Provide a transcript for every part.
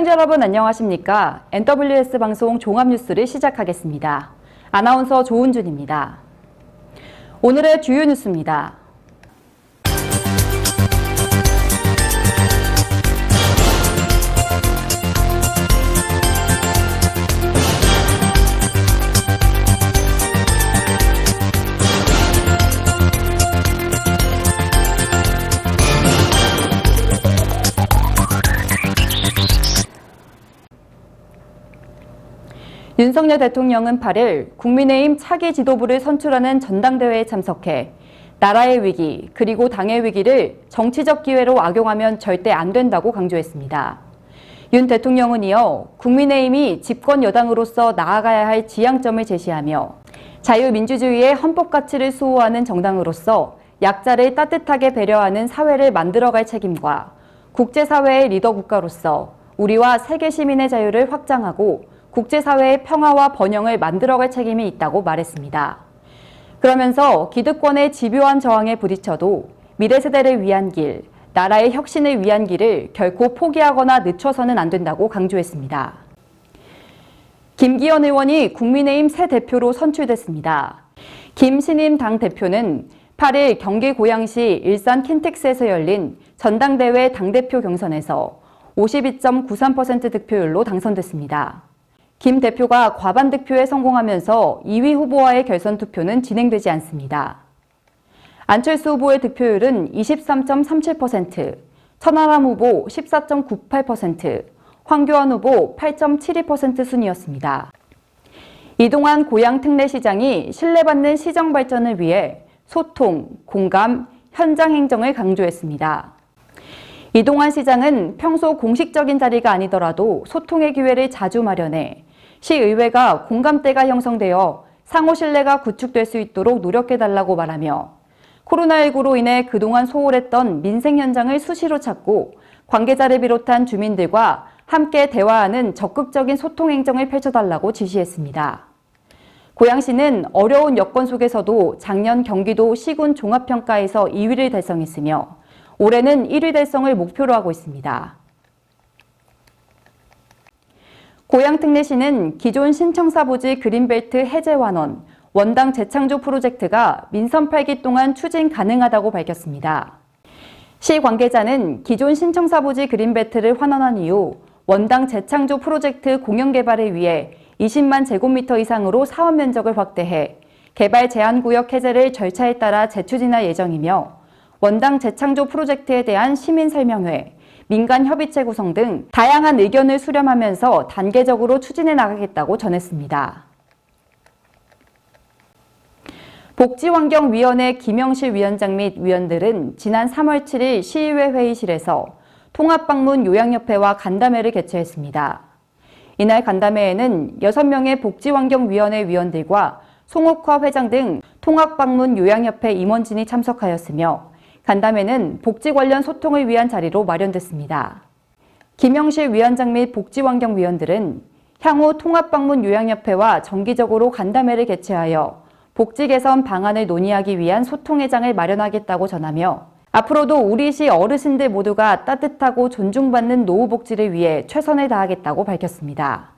시청자 여러분 안녕하십니까? NWS 방송 종합뉴스를 시작하겠습니다. 아나운서 조은준입니다. 오늘의 주요 뉴스입니다. 윤석열 대통령은 8일 국민의힘 차기 지도부를 선출하는 전당대회에 참석해 나라의 위기 그리고 당의 위기를 정치적 기회로 악용하면 절대 안 된다고 강조했습니다. 윤 대통령은 이어 국민의힘이 집권 여당으로서 나아가야 할 지향점을 제시하며 자유민주주의의 헌법 가치를 수호하는 정당으로서 약자를 따뜻하게 배려하는 사회를 만들어갈 책임과 국제사회의 리더 국가로서 우리와 세계 시민의 자유를 확장하고 국제사회의 평화와 번영을 만들어갈 책임이 있다고 말했습니다. 그러면서 기득권의 집요한 저항에 부딪혀도 미래 세대를 위한 길, 나라의 혁신을 위한 길을 결코 포기하거나 늦춰서는 안 된다고 강조했습니다. 김기현 의원이 국민의힘 새 대표로 선출됐습니다. 김신임 당대표는 8일 경기 고양시 일산 킨텍스에서 열린 전당대회 당대표 경선에서 52.93% 득표율로 당선됐습니다. 김 대표가 과반 득표에 성공하면서 2위 후보와의 결선 투표는 진행되지 않습니다. 안철수 후보의 득표율은 23.37%, 천하람 후보 14.98%, 황교안 후보 8.72% 순이었습니다. 이동환 고양 특례시장이 신뢰받는 시정 발전을 위해 소통, 공감, 현장 행정을 강조했습니다. 이동환 시장은 평소 공식적인 자리가 아니더라도 소통의 기회를 자주 마련해 시의회가 공감대가 형성되어 상호 신뢰가 구축될 수 있도록 노력해달라고 말하며 코로나19로 인해 그동안 소홀했던 민생 현장을 수시로 찾고 관계자를 비롯한 주민들과 함께 대화하는 적극적인 소통 행정을 펼쳐달라고 지시했습니다. 고양시는 어려운 여건 속에서도 작년 경기도 시군 종합평가에서 2위를 달성했으며 올해는 1위 달성을 목표로 하고 있습니다. 고양특례시는 기존 신청사부지 그린벨트 해제 완원, 원당 재창조 프로젝트가 민선 8기 동안 추진 가능하다고 밝혔습니다. 시 관계자는 기존 신청사부지 그린벨트를 환원한 이후 원당 재창조 프로젝트 공영 개발을 위해 20만 제곱미터 이상으로 사업 면적을 확대해 개발 제한구역 해제를 절차에 따라 재추진할 예정이며 원당 재창조 프로젝트에 대한 시민 설명회, 민간 협의체 구성 등 다양한 의견을 수렴하면서 단계적으로 추진해 나가겠다고 전했습니다. 복지환경위원회 김영실 위원장 및 위원들은 지난 3월 7일 시의회 회의실에서 통합방문 요양협회와 간담회를 개최했습니다. 이날 간담회에는 6명의 복지환경위원회 위원들과 송옥화 회장 등 통합방문 요양협회 임원진이 참석하였으며 간담회는 복지 관련 소통을 위한 자리로 마련됐습니다. 김영실 위원장 및 복지환경위원들은 향후 통합방문 요양협회와 정기적으로 간담회를 개최하여 복지 개선 방안을 논의하기 위한 소통회장을 마련하겠다고 전하며 앞으로도 우리 시 어르신들 모두가 따뜻하고 존중받는 노후복지를 위해 최선을 다하겠다고 밝혔습니다.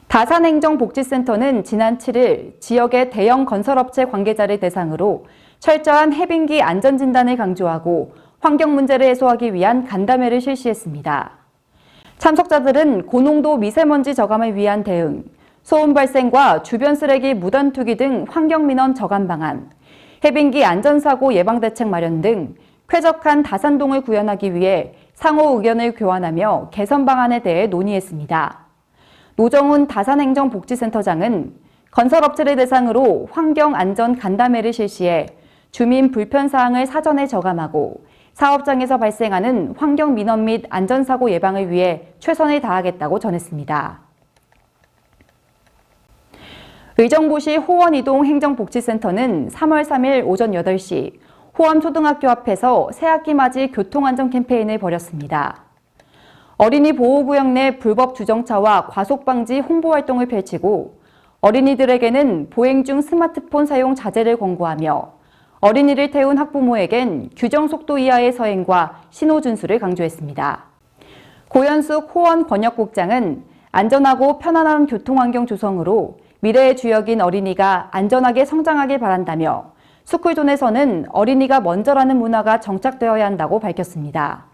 다산행정복지센터는 지난 7일 지역의 대형 건설업체 관계자를 대상으로 철저한 해빙기 안전진단을 강조하고 환경 문제를 해소하기 위한 간담회를 실시했습니다. 참석자들은 고농도 미세먼지 저감을 위한 대응, 소음 발생과 주변 쓰레기 무단 투기 등 환경민원 저감 방안, 해빙기 안전사고 예방대책 마련 등 쾌적한 다산동을 구현하기 위해 상호 의견을 교환하며 개선 방안에 대해 논의했습니다. 노정훈 다산행정복지센터장은 건설업체를 대상으로 환경안전 간담회를 실시해 주민 불편사항을 사전에 저감하고 사업장에서 발생하는 환경민원 및 안전사고 예방을 위해 최선을 다하겠다고 전했습니다. 의정부시 호원이동 행정복지센터는 3월 3일 오전 8시 호암초등학교 앞에서 새학기 맞이 교통안전 캠페인을 벌였습니다. 어린이 보호구역 내 불법 주정차와 과속방지 홍보활동을 펼치고 어린이들에게는 보행 중 스마트폰 사용 자제를 권고하며 어린이를 태운 학부모에겐 규정 속도 이하의 서행과 신호 준수를 강조했습니다. 고현숙 호원 권역국장은 안전하고 편안한 교통환경 조성으로 미래의 주역인 어린이가 안전하게 성장하길 바란다며 스쿨존에서는 어린이가 먼저라는 문화가 정착되어야 한다고 밝혔습니다.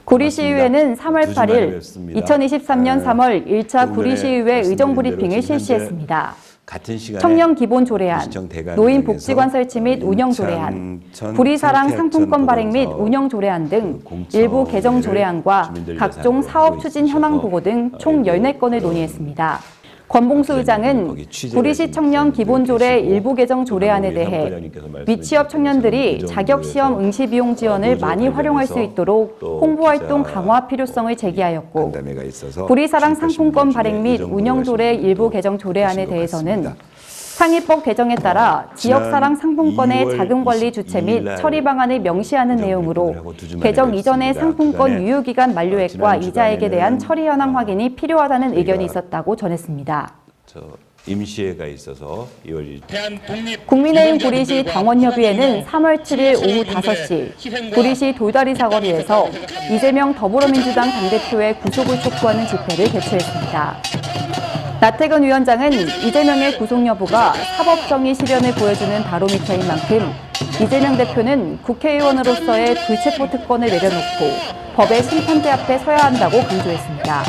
구리시의회는 3월 8일 2023년 3월 1차 구리시의회 의정브리핑을 실시했습니다. 같은 시간에 청년 기본 조례안, 노인 복지관 설치 및 운영 조례안, 구리사랑 상품권 발행 및 운영 조례안 등 일부 개정 조례안과 각종 사업 추진 현황 보고 등 총 14건을 논의했습니다. 권봉수 의장은 구리시 청년 기본조례 일부 개정 조례안에 대해 미취업 청년들이 자격시험 응시비용 지원을 많이 활용할 수 있도록 홍보활동 강화 필요성을 제기하였고, 구리사랑 상품권 발행 및 운영조례 일부 개정 조례안에 대해서는 상위법 개정에 따라 지역사랑 상품권의 자금관리 주체 및 처리 방안을 명시하는 내용으로 개정 이전의 상품권 유효기간 만료액과 이자액에 대한 처리 현황 확인이 필요하다는 의견이 있었다고 전했습니다. 임시회가 있어서 2월 국민의힘 구리시 당원협의회는 3월 7일 오후 5시 구리시 돌다리 사거리에서 이재명 더불어민주당 당대표의 구속을 촉구하는 집회를 개최했습니다. 나태근 위원장은 이재명의 구속 여부가 사법정의 실현을 보여주는 바로미터인 만큼 이재명 대표는 국회의원으로서의 불체포 특권을 내려놓고 법의 심판대 앞에 서야 한다고 강조했습니다.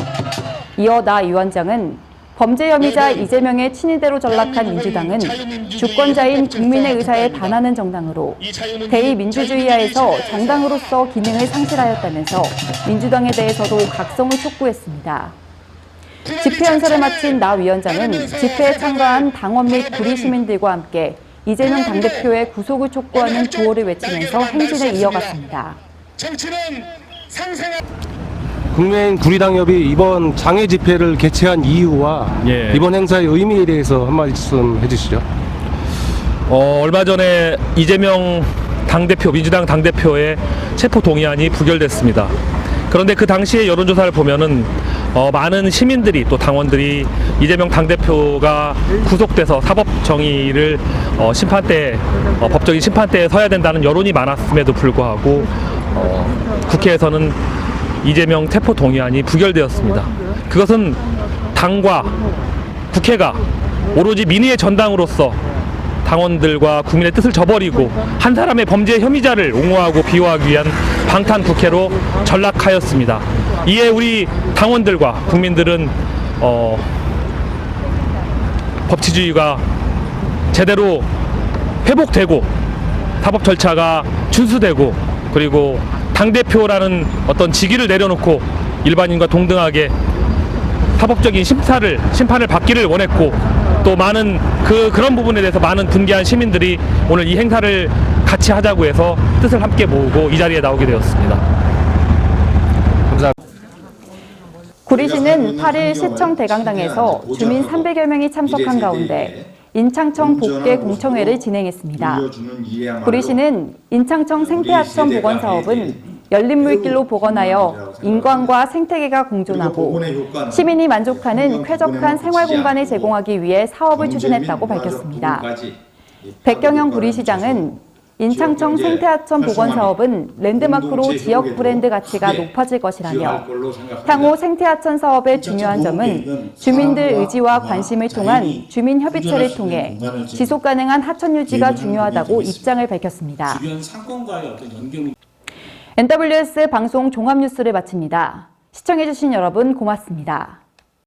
이어 나 위원장은 범죄 혐의자 이재명의 친위대로 전락한 민주당은 주권자인 국민의 의사에 반하는 정당으로 대의민주주의하에서 정당으로서 기능을 상실하였다면서 민주당에 대해서도 각성을 촉구했습니다. 집회 연설을 마친 나 위원장은 집회에 참가한 당원 및 구리 시민들과 함께 이재명 당대표의 구속을 촉구하는 구호를 외치면서 행진을 이어갔습니다. 국민의힘 구리당협이 이번 장애 집회를 개최한 이유와 이번 행사의 의미에 대해서 한 말씀 해주시죠. 얼마 전에 이재명 당대표, 민주당 당대표의 체포 동의안이 부결됐습니다. 그런데 그 당시의 여론조사를 보면은 많은 시민들이 또 당원들이 이재명 당대표가 구속돼서 사법 정의를 법적인 심판대에 서야 된다는 여론이 많았음에도 불구하고 국회에서는 이재명 체포 동의안이 부결되었습니다. 그것은 당과 국회가 오로지 민의의 전당으로서 당원들과 국민의 뜻을 저버리고 한 사람의 범죄 혐의자를 옹호하고 비호하기 위한 방탄 국회로 전락하였습니다. 이에 우리 당원들과 국민들은 법치주의가 제대로 회복되고 사법 절차가 준수되고 그리고 당대표라는 어떤 직위를 내려놓고 일반인과 동등하게 사법적인 심판을 받기를 원했고 또 많은 그런 부분에 대해서 많은 분개한 시민들이 오늘 이 행사를 같이 하자고 해서 뜻을 함께 모으고 이 자리에 나오게 되었습니다. 감사합니다. 구리시는 8일 시청 대강당에서 주민 300여 명이 참석한 가운데 인창청 복개 공청회를 진행했습니다. 구리시는 인창청 생태하천 복원 사업은 열린 물길로 복원하여 인간과 생태계가 공존하고 시민이 만족하는 쾌적한 생활 공간을 제공하기 위해 사업을 추진했다고 밝혔습니다. 백경영 구리시장은 인창청 생태하천 복원 사업은 랜드마크로 지역 브랜드 가치가 높아질 것이라며 향후 생태하천 사업의 중요한 점은 주민들 의지와 관심을 통한 주민협의체를 통해 지속가능한 하천 유지가 중요하다고 입장을 밝혔습니다. NWS 방송 종합뉴스를 마칩니다. 시청해주신 여러분 고맙습니다.